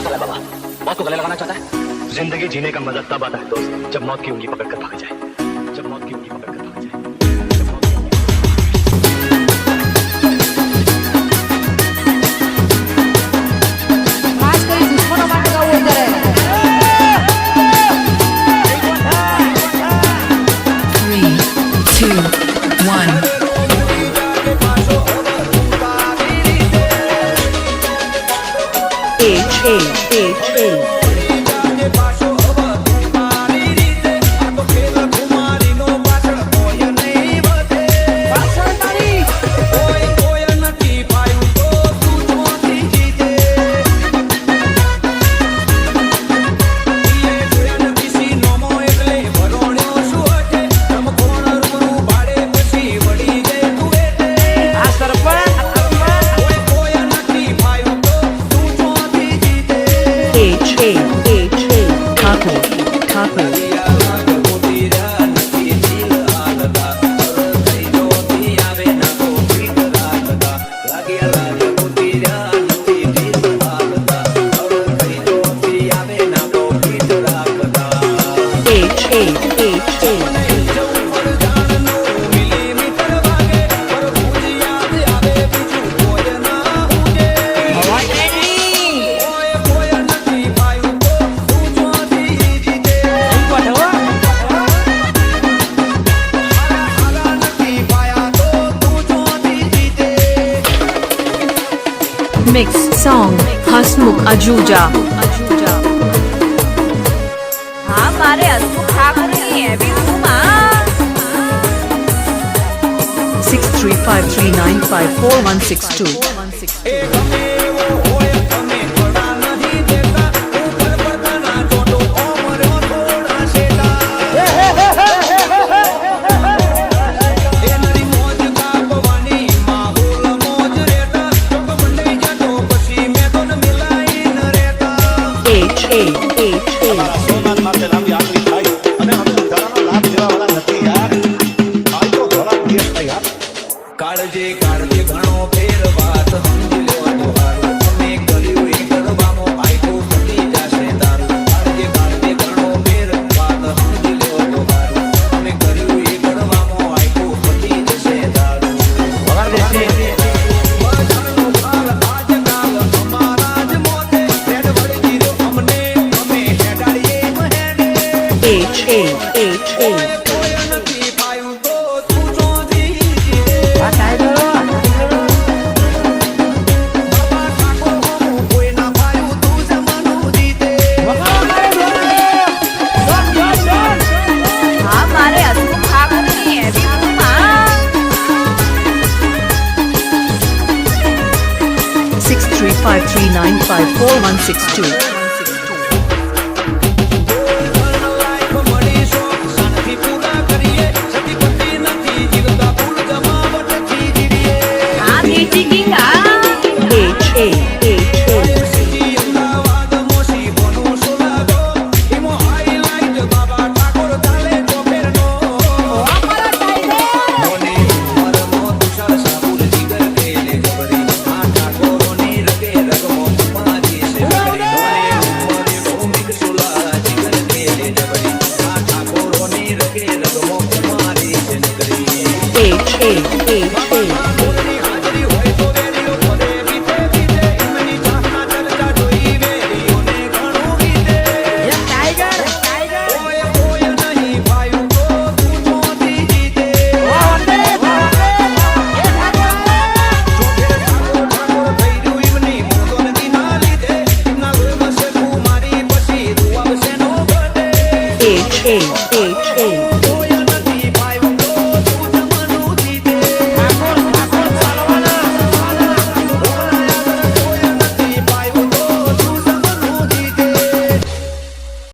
क्या कर रहा है बाबा? मौत को गले लगाना चाहता है? जिंदगी जीने का मजा तब आता है दोस्त, जब मौत की उंगली पकड़ कर भाग जाए। जब मौत की उंगली पकड़ कर भाग जाए। ખાસ કરી દુશ્મનો માટે ગાવું વધારે. 3, 2, 1. Mix song Hasmukh Ajuja. હા મારે હસમુખ ઠાકુરની એવી ઊંઘમાં 6353954162. કાળજે કાળજે ઘણો ફેર વાત સમજી લેવાનું હારું અમે કર્યું એ કરવામાં આયકો ફૂટી જશે તારું કાળજે કાળજે ઘણો ફેર વાત સમજી લેવાનું હારું અમે કર્યું એ કરવામાં આયકો ફૂટી જશે તારું બધાનો કાલ આજકાલ અમારા જ મોતે રેડ વળી ગયો અમને અમે હેડાડીએ મહેડે કોઈ નથી પાયું તો તું ચોથી હા મારે હસમુખ ઠાકુરની એવી ઊંઘમાં 6353954162. હા બેટી કિંગા.